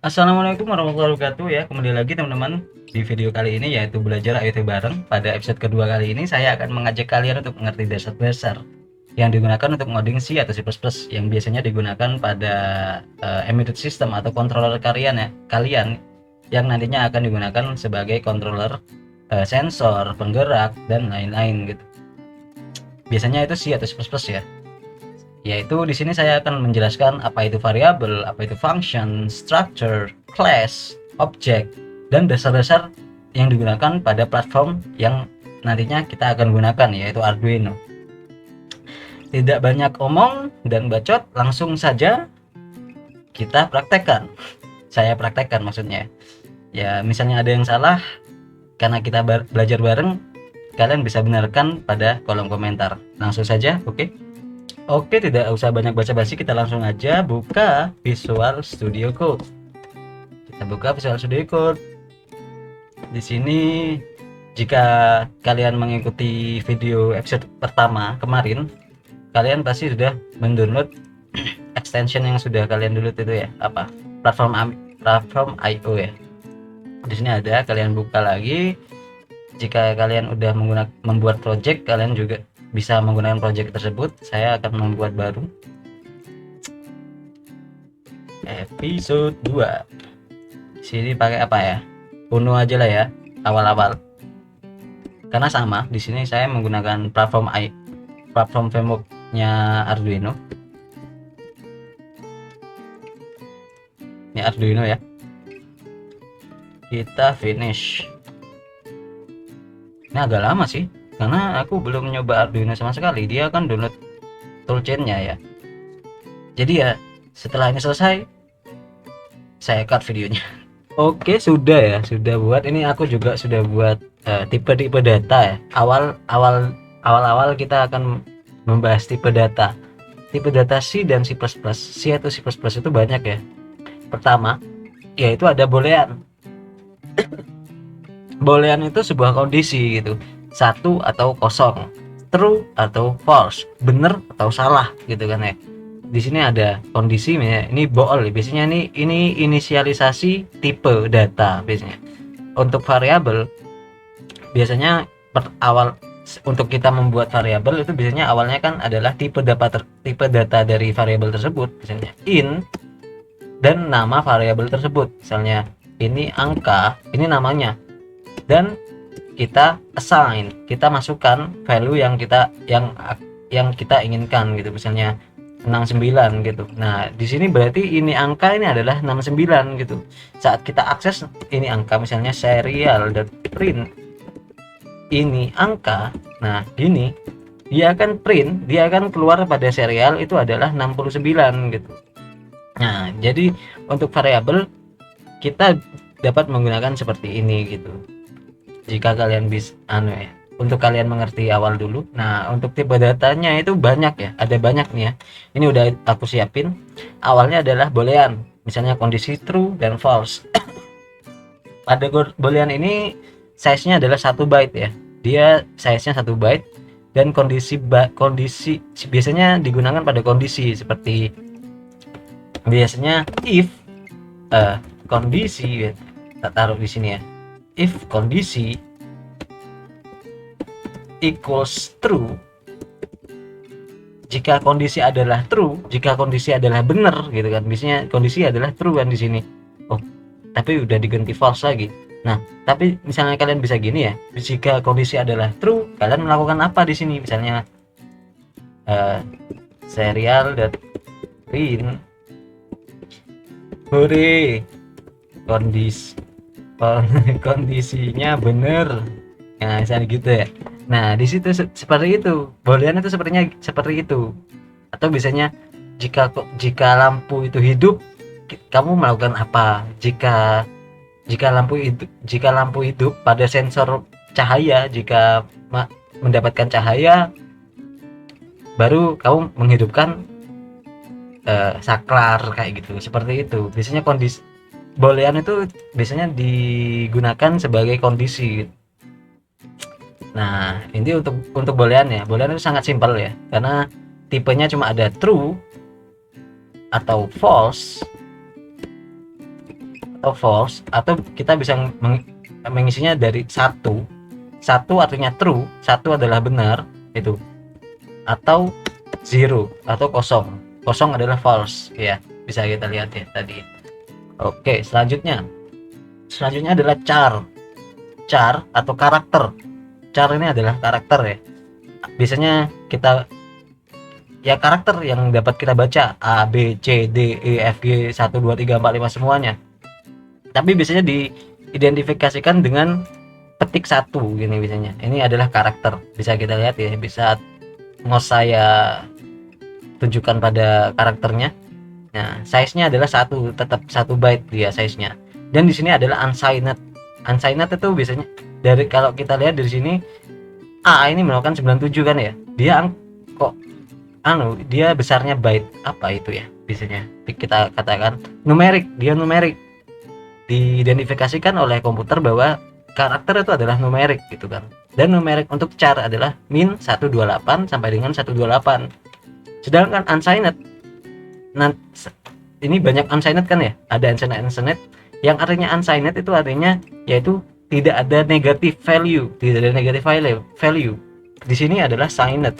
Assalamualaikum warahmatullahi wabarakatuh ya. Kembali lagi teman-teman di video kali ini yaitu belajar IoT bareng. Pada episode kedua kali ini saya akan mengajak kalian untuk mengerti dasar-dasar yang digunakan untuk ngoding C atau C++ yang biasanya digunakan pada embedded system atau controller kalian yang nantinya akan digunakan sebagai controller sensor, penggerak dan lain-lain gitu. Biasanya itu C atau C++ ya. Yaitu di sini saya akan menjelaskan apa itu variabel, apa itu function, structure, class, object, dan dasar-dasar yang digunakan pada platform yang nantinya kita akan gunakan yaitu Arduino. Tidak banyak omong dan bacot, langsung saja kita praktekkan. Saya praktekkan maksudnya. Ya, misalnya ada yang salah karena kita belajar bareng, kalian bisa benarkan pada kolom komentar. Langsung saja, oke? Oke, tidak usah banyak basa-basi, kita langsung aja buka Visual Studio Code. Kita buka Visual Studio Code. Di sini jika kalian mengikuti video episode pertama kemarin, kalian pasti sudah mendownload extension yang sudah kalian download itu ya, apa? Platform IO ya. Di sini ada, kalian buka lagi. Jika kalian udah membuat project, kalian juga bisa menggunakan project tersebut. Saya akan membuat baru episode 2. Sini pakai apa ya? Uno aja lah ya, awal-awal. Karena sama, di sini saya menggunakan platform framework-nya Arduino. Ini Arduino ya. Kita finish. Ini agak lama sih, karena aku belum nyoba Arduino sama sekali. Dia kan download toolchain-nya ya. Jadi ya setelah ini selesai, saya cut videonya. Oke, sudah ya, sudah buat. Ini aku juga sudah buat tipe-tipe data ya. Awal-awal kita akan membahas tipe data. Tipe data C dan C++. C atau C++ itu banyak ya. Pertama, yaitu ada boolean. Boolean itu sebuah kondisi gitu, satu atau kosong, true atau false, benar atau salah gitu kan ya. Di sini ada kondisi, ini bool biasanya, ini inisialisasi tipe data biasanya. Untuk variabel biasanya awal untuk kita membuat variabel itu biasanya awalnya kan adalah tipe data dari variabel tersebut, misalnya int dan nama variabel tersebut, misalnya ini angka, ini namanya, dan kita assign, kita masukkan value yang kita inginkan gitu, misalnya 69 gitu. Nah, di sini berarti ini angka ini adalah 69 gitu. Saat kita akses ini angka, misalnya serial.print ini angka, nah gini, dia akan print, dia akan keluar pada serial itu adalah 69 gitu. Nah, jadi untuk variabel kita dapat menggunakan seperti ini gitu. Jika kalian bisa ya, untuk kalian mengerti awal dulu. Nah, untuk tipe datanya itu banyak ya, ada banyak nih ya. Ini udah aku siapin. Awalnya adalah boolean, misalnya kondisi true dan false. Pada boolean ini size-nya adalah 1 byte ya. Dia size-nya 1 byte, dan kondisi biasanya digunakan pada kondisi seperti biasanya if kondisi, kita taruh di sini ya. If kondisi equals true, jika kondisi adalah true, jika kondisi adalah benar gitu kan. Biasanya kondisi adalah true kan di sini. Oh, tapi udah diganti false lagi. Nah, tapi misalnya kalian bisa gini ya. Jika kondisi adalah true, kalian melakukan apa di sini? Misalnya serial.print hore, kondisinya bener. Nah, misalnya gitu ya. Nah, di situ seperti itu. Boolean itu sepertinya seperti itu. Atau biasanya jika lampu itu hidup, kamu melakukan apa? Jika lampu hidup pada sensor cahaya, jika mendapatkan cahaya, baru kamu menghidupkan saklar kayak gitu. Seperti itu. Biasanya kondisi boolean itu biasanya digunakan sebagai kondisi. Nah, ini untuk boolean ya. Boolean itu sangat simpel ya, karena tipenya cuma ada true atau false atau false, atau kita bisa mengisinya dari satu artinya true, satu adalah benar itu, atau zero atau kosong adalah false ya, bisa kita lihat ya tadi. Oke, selanjutnya adalah char atau karakter. Char ini adalah karakter ya, biasanya kita ya karakter yang dapat kita baca A B C D E F G 1 2 3 4 5 semuanya, tapi biasanya diidentifikasikan dengan petik satu gini. Biasanya ini adalah karakter, bisa kita lihat ya, bisa mau saya tunjukkan pada karakternya. Nah, size-nya adalah tetap 1 byte dia size-nya. Dan di sini adalah unsigned. Unsigned itu biasanya dari, kalau kita lihat dari sini A ini merupakan 97 kan ya. Dia kok dia besarnya byte, apa itu ya? Biasanya kita katakan numerik, dia numerik. Diidentifikasikan oleh komputer bahwa karakter itu adalah numerik gitu kan. Dan numerik untuk char adalah min 128 sampai dengan 128. Sedangkan unsigned, ini banyak unsigned kan ya, ada unsigned yang artinya unsigned itu artinya yaitu tidak ada negative value, value. Di sini adalah signed.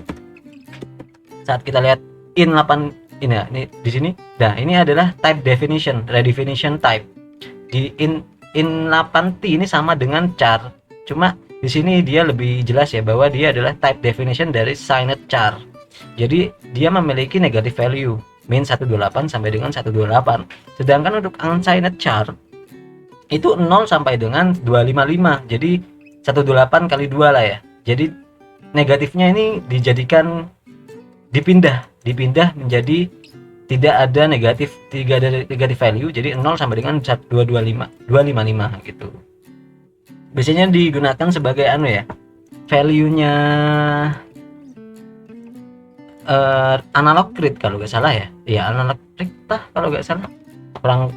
Saat kita lihat in 8 ini di sini, nah ini adalah type definition, redefinition type. Di in 8t ini sama dengan char, cuma di sini dia lebih jelas ya bahwa dia adalah type definition dari signed char. Jadi dia memiliki negative value min 128 sampai dengan 128. Sedangkan untuk unsigned char itu 0 sampai dengan 255. Jadi 128 kali 2 lah ya. Jadi negatifnya ini dipindah menjadi tidak ada negatif value, jadi 0 sampai dengan 255 gitu. Biasanya digunakan sebagai value-nya analog read kalau nggak salah ya. Iya, analog read kalau nggak salah.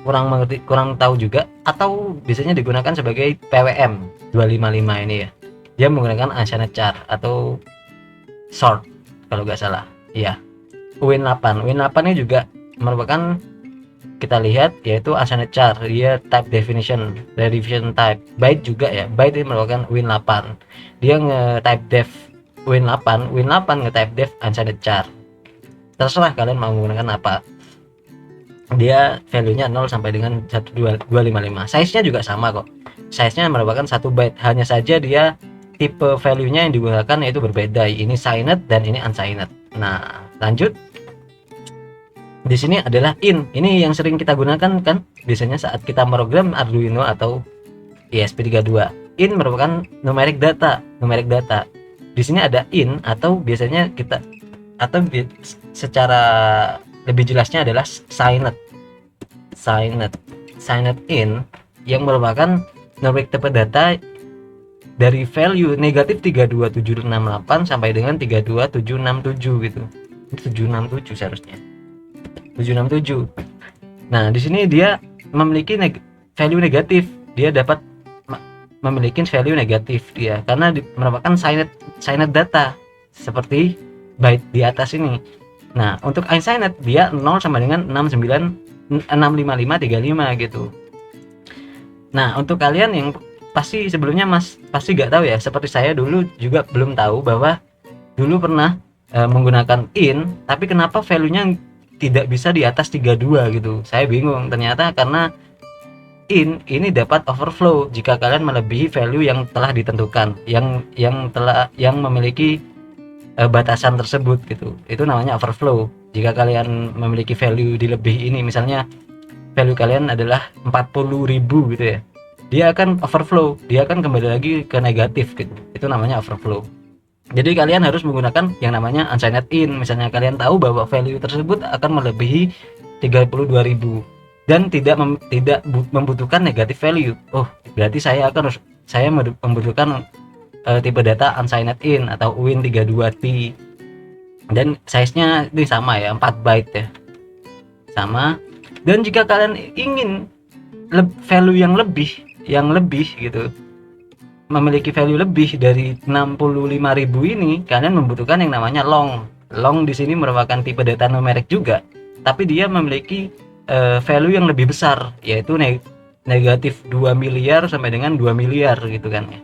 Kurang mengerti, kurang tahu juga. Atau biasanya digunakan sebagai PWM 255 ini ya. Dia menggunakan unsigned char atau sort kalau nggak salah. Iya. Win8 ini juga merupakan, kita lihat yaitu unsigned char, dia type definition, redefinition type. Byte juga ya, byte ini merupakan Win8, dia nge-type def Win8 nge-type def unsigned char. Terserah kalian mau menggunakan apa. Dia value-nya 0 sampai dengan 255. Size-nya juga sama kok. Size-nya merupakan 1 byte, hanya saja dia tipe value-nya yang digunakan yaitu berbeda. Ini signed dan ini unsigned. Nah, lanjut. Di sini adalah in. Ini yang sering kita gunakan kan biasanya saat kita program Arduino atau ESP32. In merupakan numeric data. Di sini ada in, atau biasanya kita, atau secara lebih jelasnya adalah signed in, yang merupakan numeric tipe data dari value negatif 32768 sampai dengan 32767 gitu. 767 seharusnya. 767. Nah, di sini dia memiliki value negatif. Dia dapat memiliki value negatif dia karena merupakan signed data seperti byte di atas ini. Nah, untuk unsigned dia 0 sama dengan 65535 gitu. Nah, untuk kalian yang pasti sebelumnya pasti nggak tahu ya, seperti saya dulu juga belum tahu bahwa dulu pernah menggunakan in, tapi kenapa value-nya tidak bisa di atas 32 gitu. Saya bingung, ternyata karena in ini dapat overflow jika kalian melebihi value yang telah ditentukan, yang memiliki batasan tersebut gitu. Itu namanya overflow. Jika kalian memiliki value di lebih ini, misalnya value kalian adalah 40.000 gitu ya, dia akan overflow, dia akan kembali lagi ke negatif gitu. Itu namanya overflow. Jadi kalian harus menggunakan yang namanya unsigned in. Misalnya kalian tahu bahwa value tersebut akan melebihi 32.000 dan tidak membutuhkan negatif value. Oh, berarti saya membutuhkan tipe data unsigned in atau Win32T. Dan size-nya ini sama ya, 4 byte ya. Sama. Dan jika kalian ingin value yang lebih gitu, memiliki value lebih dari 65.000 ini, kalian membutuhkan yang namanya long. Long di sini merupakan tipe data numerik juga, tapi dia memiliki value yang lebih besar, yaitu negatif 2 miliar sampai dengan 2 miliar gitu kan ya.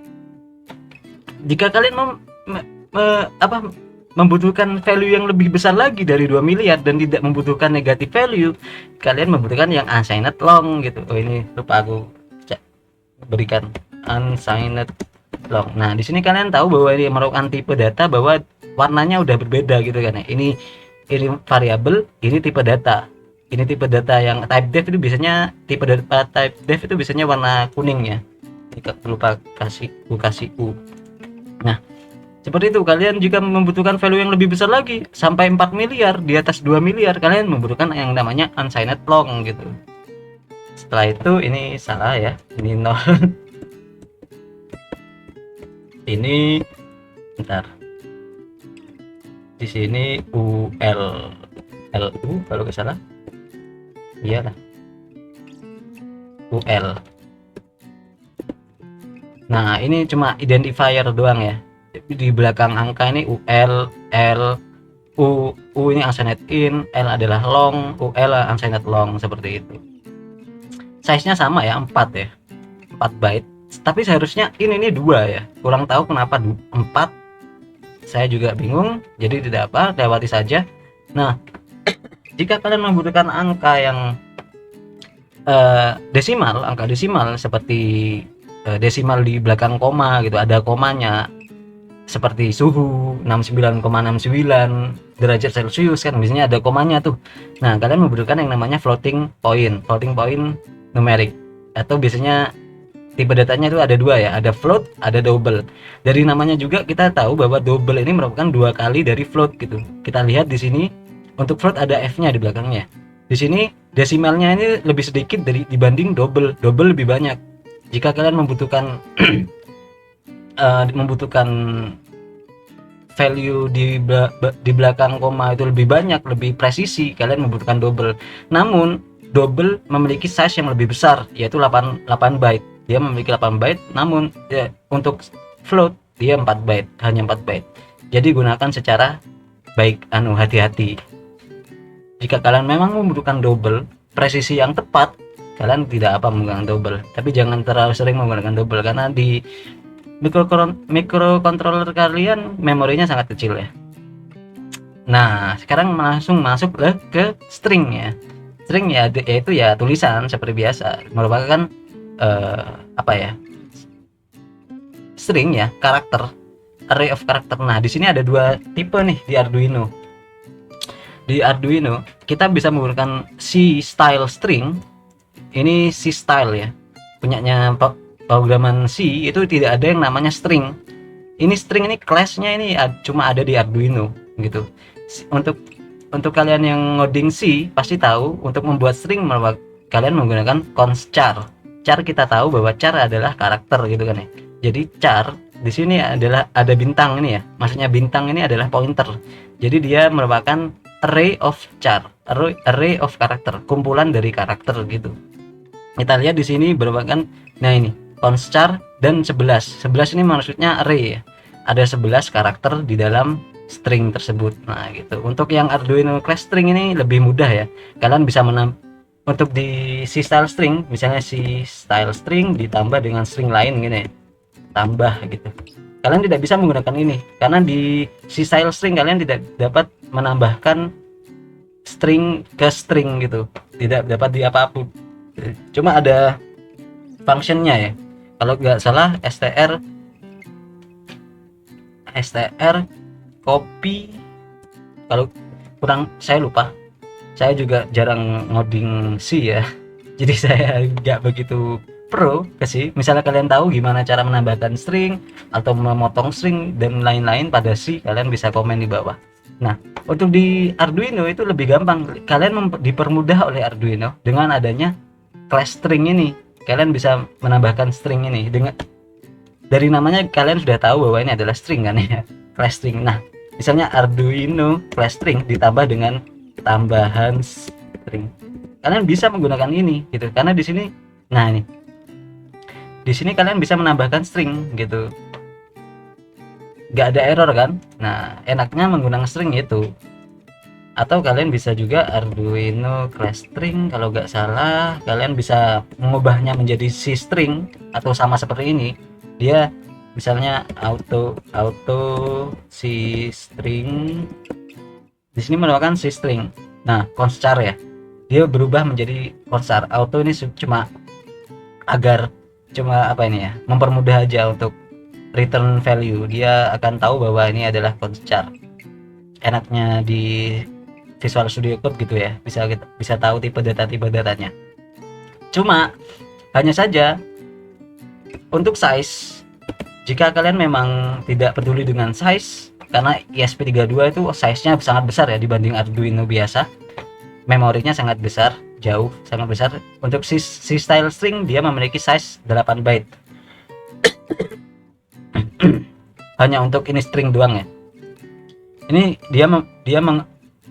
Jika kalian membutuhkan value yang lebih besar lagi dari 2 miliar dan tidak membutuhkan negatif value, kalian membutuhkan yang unsigned long gitu. Oh ini lupa aku berikan unsigned long. Nah di sini kalian tahu bahwa ini merupakan tipe data bahwa warnanya udah berbeda gitu kan ya. Ini variabel, ini tipe data. Ini tipe data yang type def itu biasanya tipe data type def itu biasanya warna kuning ya. Jika lupa kasih U. Nah, seperti itu. Kalian jika membutuhkan value yang lebih besar lagi sampai 4 miliar, di atas 2 miliar, kalian membutuhkan yang namanya unsigned long gitu. Setelah itu ini salah ya. Ini 0. Ini bentar. Di sini LU kalau nggak salah. Iyalah. UL. Nah, ini cuma identifier doang ya. Di belakang angka ini UL, L, U ini unsigned in, L adalah long, UL unsigned long, seperti itu. Size-nya sama ya, 4 ya. 4 byte. Tapi seharusnya ini 2 ya. Kurang tahu kenapa 4. Saya juga bingung, jadi tidak apa, lewati saja. Nah, jika kalian membutuhkan angka yang desimal, angka desimal seperti desimal di belakang koma gitu, ada komanya, seperti suhu 69,69 derajat Celcius kan biasanya ada komanya tuh. Nah, kalian membutuhkan yang namanya floating point numerik, atau biasanya tipe datanya itu ada 2 ya, ada float, ada double. Dari namanya juga kita tahu bahwa double ini merupakan 2 kali dari float gitu. Kita lihat di sini untuk float ada F-nya di belakangnya. Di sini desimalnya ini lebih sedikit dibanding double lebih banyak. Jika kalian membutuhkan membutuhkan value di belakang koma itu lebih banyak, lebih presisi, kalian membutuhkan double. Namun double memiliki size yang lebih besar, yaitu 8 byte. Dia memiliki 8 byte, namun ya, untuk float dia 4 byte, hanya 4 byte. Jadi gunakan secara baik, hati-hati. Jika kalian memang membutuhkan double, presisi yang tepat, kalian tidak apa menggunakan double. Tapi jangan terlalu sering menggunakan double, karena di microcontroller kalian memorinya sangat kecil ya. Nah, sekarang langsung masuk ke string ya. String ya yaitu ya tulisan seperti biasa, merupakan string ya, karakter, array of karakter. Nah, di sini ada 2 tipe nih di Arduino. Di Arduino kita bisa menggunakan C style string. Ini C style ya, punyanya programan C, itu tidak ada yang namanya string. Ini string ini class-nya ini cuma ada di Arduino gitu. Untuk kalian yang ngoding C pasti tahu, untuk membuat string kalian menggunakan const char. Char kita tahu bahwa char adalah karakter gitu kan ya. Jadi char di sini adalah ada bintang ini ya. Maksudnya bintang ini adalah pointer. Jadi dia merupakan array of char, array of karakter, kumpulan dari karakter gitu. Kita lihat di sini merupakan, nah ini const char dan 11 ini maksudnya array ya. Ada 11 karakter di dalam string tersebut. Nah gitu. Untuk yang Arduino class string ini lebih mudah ya. Kalian bisa untuk di C style string, misalnya C style string ditambah dengan string lain gini, tambah gitu. Kalian tidak bisa menggunakan ini karena di C style string kalian tidak dapat menambahkan string ke string gitu, tidak dapat di apapun. Cuma ada functionnya ya. Kalau nggak salah str copy, kalau kurang saya lupa. Saya juga jarang ngoding C ya, jadi saya nggak begitu pro ke C. Misalnya kalian tahu gimana cara menambahkan string atau memotong string dan lain-lain pada C, kalian bisa komen di bawah. Nah, untuk di Arduino itu lebih gampang. Kalian dipermudah oleh Arduino dengan adanya class string ini. Kalian bisa menambahkan string ini dengan, dari namanya kalian sudah tahu bahwa ini adalah string kan ya, class string. Nah, misalnya Arduino class string ditambah dengan tambahan string, kalian bisa menggunakan ini gitu, karena di sini, nah ini di sini kalian bisa menambahkan string gitu, nggak ada error kan. Nah, enaknya menggunakan string itu. Atau kalian bisa juga Arduino class string, kalau nggak salah kalian bisa mengubahnya menjadi C string atau sama seperti ini. Dia misalnya auto auto C string, di sini merupakan C string. Nah, conchar ya, dia berubah menjadi conchar. Auto ini cuma agar cuma apa ini ya, mempermudah aja untuk return value. Dia akan tahu bahwa ini adalah conchar. Enaknya di Visual Studio Code gitu ya, bisa tahu tipe datanya. Cuma hanya saja untuk size, jika kalian memang tidak peduli dengan size, karena ESP32 itu size-nya sangat besar ya dibanding Arduino biasa, memorinya sangat besar, sangat besar. Untuk si style string dia memiliki size 8 byte. Hanya untuk ini string doang ya. Ini dia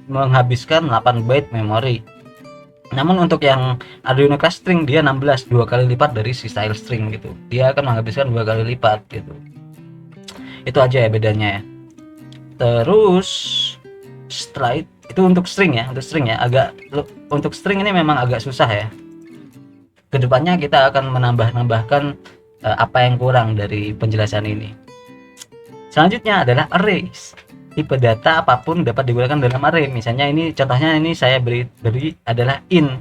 menghabiskan 8 byte memori. Namun untuk yang Arduino class string dia 16, 2 kali lipat dari si style string gitu. Dia akan menghabiskan 2 kali lipat gitu. Itu aja ya bedanya ya. Terus setelah itu untuk string ya, untuk string ini memang agak susah ya. Kedepannya kita akan menambahkan apa yang kurang dari penjelasan ini. Selanjutnya adalah arrays. Tipe data apapun dapat digunakan dalam array. Misalnya ini contohnya, ini saya beri adalah in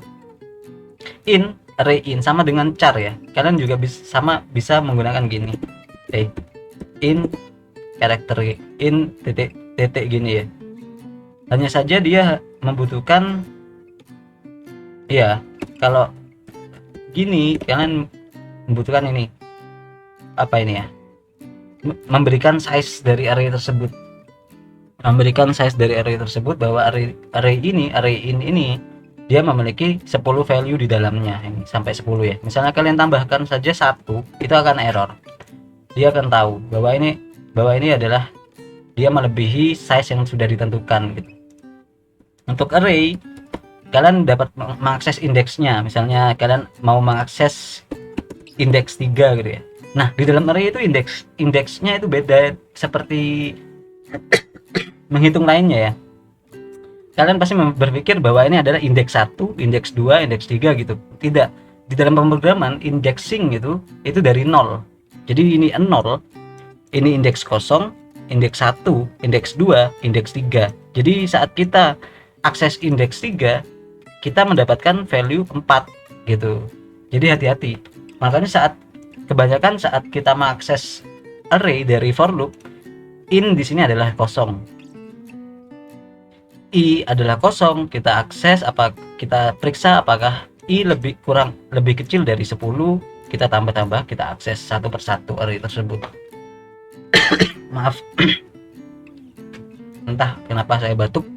array in, sama dengan char ya. Kalian juga bisa menggunakan gini, in karakter in titik gini ya. Hanya saja dia membutuhkan ya, kalau gini kalian membutuhkan ini apa ini ya, memberikan size dari array tersebut, bahwa array in ini dia memiliki 10 value di dalamnya, ini sampai 10 ya. Misalnya kalian tambahkan saja 1, itu akan error. Dia akan tahu bahwa ini adalah dia melebihi size yang sudah ditentukan gitu. Untuk array, kalian dapat mengakses indeksnya. Misalnya kalian mau mengakses indeks 3 gitu ya. Nah, di dalam array itu indeksnya itu beda seperti menghitung lainnya ya. Kalian pasti berpikir bahwa ini adalah indeks 1, indeks 2, indeks 3 gitu. Tidak. Di dalam pemrograman indexing itu dari 0. Jadi ini 0, ini indeks 0, indeks 1, indeks 2, indeks 3. Jadi saat kita akses indeks 3, kita mendapatkan value 4 gitu. Jadi hati-hati. Makanya kebanyakan saat kita mengakses array dari for loop, in di sini adalah 0. I adalah 0, kita akses kita periksa apakah I lebih kecil dari 10, kita tambah, kita akses satu persatu array tersebut. Maaf. Entah kenapa saya batuk.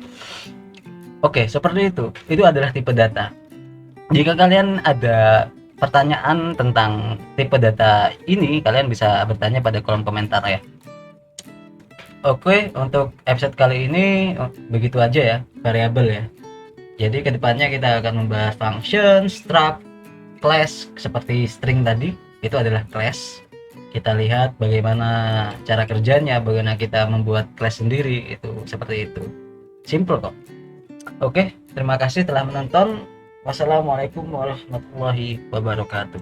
Oke, seperti itu. Itu adalah tipe data. Jika kalian ada pertanyaan tentang tipe data ini, kalian bisa bertanya pada kolom komentar ya. Oke, untuk episode kali ini begitu aja ya, variabel ya. Jadi kedepannya kita akan membahas function, struct, class seperti string tadi. Itu adalah class. Kita lihat bagaimana cara kerjanya, bagaimana kita membuat class sendiri, itu seperti itu. Simple kok. Oke, terima kasih telah menonton. Wassalamualaikum warahmatullahi wabarakatuh.